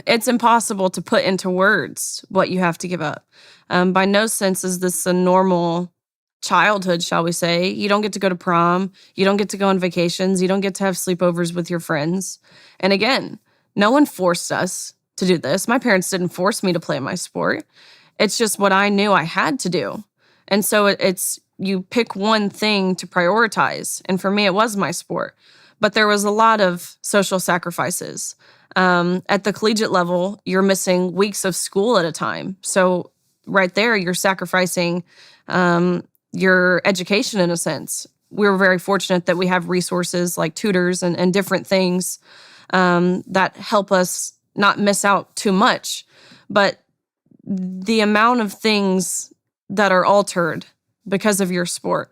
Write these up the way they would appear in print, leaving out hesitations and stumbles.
it's impossible to put into words what you have to give up. By no sense is this a normal childhood, shall we say. You don't get to go to prom. You don't get to go on vacations. You don't get to have sleepovers with your friends. And again, no one forced us to do this. My parents didn't force me to play my sport. It's just what I knew I had to do. And so it's you pick one thing to prioritize. And for me, it was my sport. But there was a lot of social sacrifices. At the collegiate level, you're missing weeks of school at a time. So right there, you're sacrificing your education in a sense. We were very fortunate that we have resources like tutors and different things that help us not miss out too much. But the amount of things that are altered because of your sport,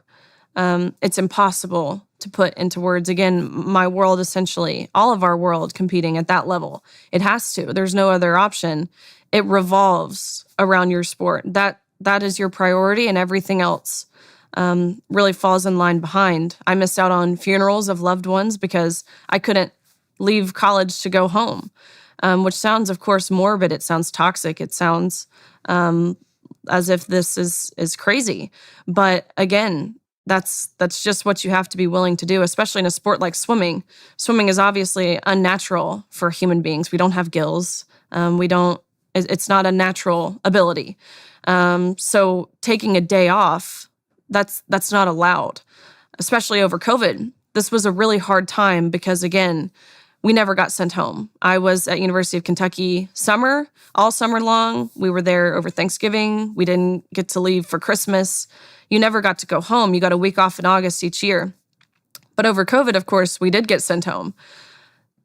it's impossible to put into words. Again, my world essentially, all of our world competing at that level, it has to. There's no other option. It revolves around your sport. That is your priority, and everything else really falls in line behind. I missed out on funerals of loved ones because I couldn't leave college to go home, which sounds, of course, morbid. It sounds toxic. It sounds as if this is crazy. But again, that's just what you have to be willing to do, especially in a sport like swimming. Swimming is obviously unnatural for human beings. We don't have gills. It's not a natural ability. So taking a day off, that's not allowed, especially over COVID. This was a really hard time because, again, we never got sent home. I was at University of Kentucky all summer long. We were there over Thanksgiving. We didn't get to leave for Christmas. You never got to go home. You got a week off in August each year. But over COVID, of course, we did get sent home.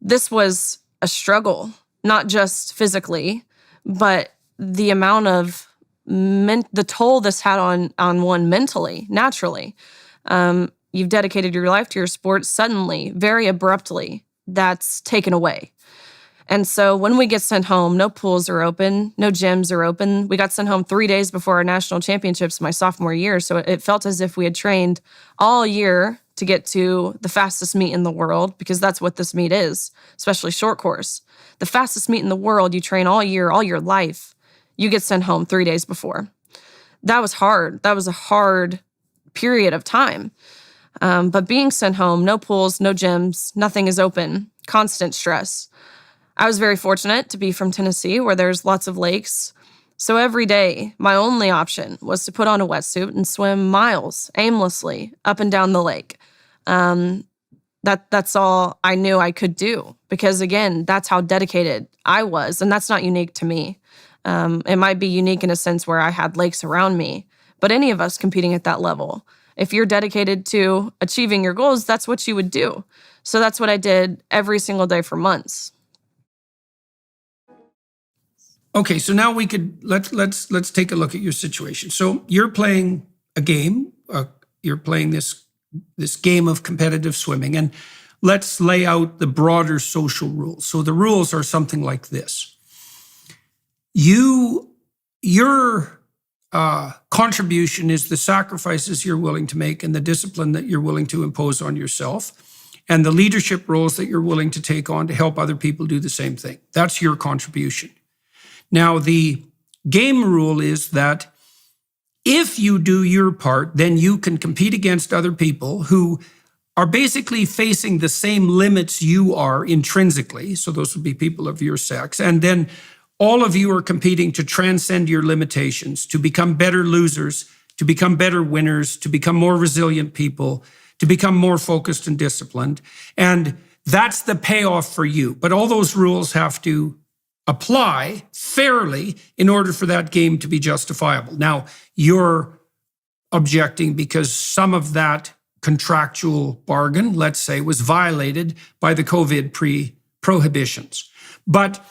This was a struggle, not just physically, but the amount of the toll this had on one mentally, naturally. You've dedicated your life to your sport. Suddenly, very abruptly, that's taken away. And so when we get sent home, no pools are open, no gyms are open. We got sent home 3 days before our national championships my sophomore year. So it felt as if we had trained all year to get to the fastest meet in the world, because that's what this meet is, especially short course. The fastest meet in the world, you train all year, all your life. You get sent home 3 days before. That was hard. That was a hard period of time. But being sent home, no pools, no gyms, nothing is open, constant stress. I was very fortunate to be from Tennessee, where there's lots of lakes. So every day, my only option was to put on a wetsuit and swim miles aimlessly up and down the lake. That's all I knew I could do, because again, that's how dedicated I was. And that's not unique to me. It might be unique in a sense where I had lakes around me, but any of us competing at that level, if you're dedicated to achieving your goals, that's what you would do. So that's what I did every single day for months. Okay, so now let's take a look at your situation. So you're playing a game. You're playing this game of competitive swimming, and let's lay out the broader social rules. So the rules are something like this: your contribution is the sacrifices you're willing to make and the discipline that you're willing to impose on yourself, and the leadership roles that you're willing to take on to help other people do the same thing. That's your contribution. Now, the game rule is that if you do your part, then you can compete against other people who are basically facing the same limits you are intrinsically. So those would be people of your sex. And then all of you are competing to transcend your limitations, to become better losers, to become better winners, to become more resilient people, to become more focused and disciplined. And that's the payoff for you. But all those rules have to apply fairly in order for that game to be justifiable. Now, you're objecting because some of that contractual bargain, let's say, was violated by the COVID prohibitions. But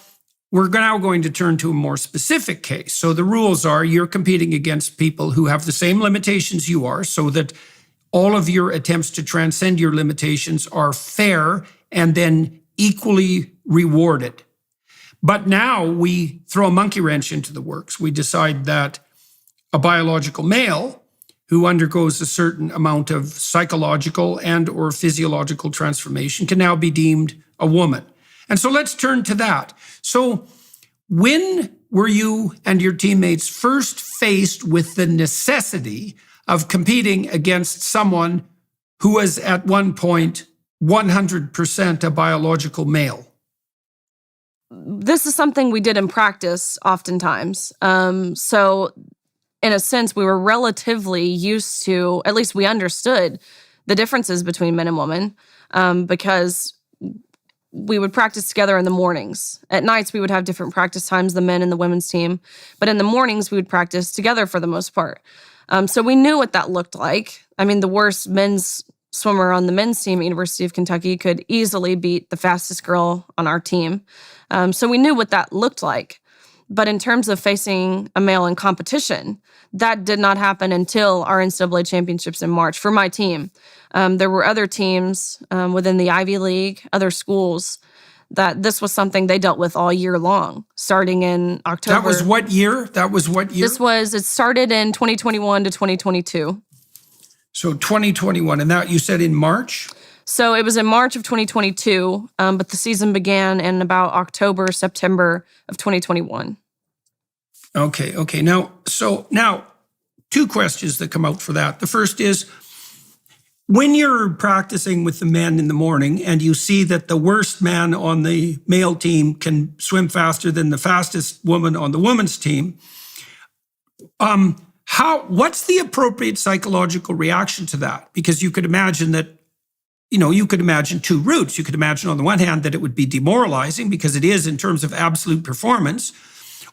we're now going to turn to a more specific case. So the rules are you're competing against people who have the same limitations you are, so that all of your attempts to transcend your limitations are fair and then equally rewarded. But now we throw a monkey wrench into the works. We decide that a biological male who undergoes a certain amount of psychological and or physiological transformation can now be deemed a woman. And so let's turn to that. So When were you and your teammates first faced with the necessity of competing against someone who was at one point 100% a biological male? This is something we did in practice oftentimes. So in a sense, we were relatively used to, at least we understood the differences between men and women, because we would practice together in the mornings. At nights, we would have different practice times, the men and the women's team. But in the mornings, we would practice together for the most part. So we knew what that looked like. I mean, the worst men's swimmer on the men's team at University of Kentucky could easily beat the fastest girl on our team. So we knew what that looked like. But in terms of facing a male in competition, that did not happen until our NCAA championships in March for my team. There were other teams within the Ivy League, other schools, that this was something they dealt with all year long, starting in October. That was what year? It started in 2021 to 2022. So 2021, and that you said in March? So it was in March of 2022, but the season began in about October, September of 2021. Okay. Now, two questions that come out for that. The first is, when you're practicing with the men in the morning and you see that the worst man on the male team can swim faster than the fastest woman on the women's team, what's the appropriate psychological reaction to that? Because you could imagine that, you could imagine two routes. You could imagine on the one hand that it would be demoralizing because it is in terms of absolute performance.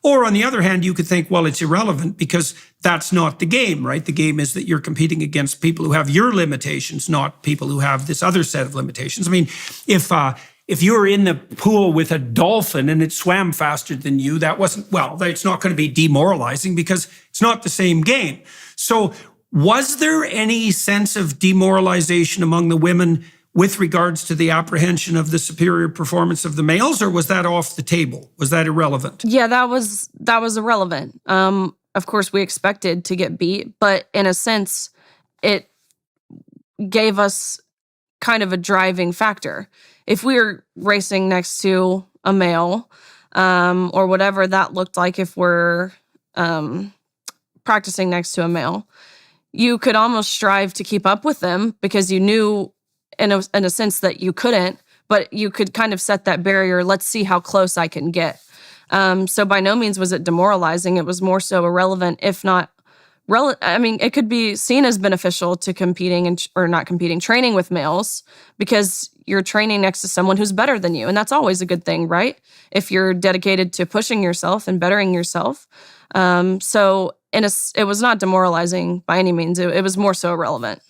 Or on the other hand, you could think, well, it's irrelevant because that's not the game, right? The game is that you're competing against people who have your limitations, not people who have this other set of limitations. I mean, if you were in the pool with a dolphin and it swam faster than you, it's not going to be demoralizing because it's not the same game. So was there any sense of demoralization among the women with regards to the apprehension of the superior performance of the males, or was that off the table? Was that irrelevant? Yeah, that was irrelevant. Of course, we expected to get beat, but in a sense, it gave us kind of a driving factor. If we were racing next to a male, or whatever that looked like, if we're practicing next to a male, you could almost strive to keep up with them because you knew in a sense that you couldn't, but you could kind of set that barrier. Let's see how close I can get. So by no means was it demoralizing. It was more so irrelevant, if not it could be seen as beneficial to competing or not competing, training with males, because you're training next to someone who's better than you. And that's always a good thing, right? If you're dedicated to pushing yourself and bettering yourself. So it was not demoralizing by any means. It was more so irrelevant.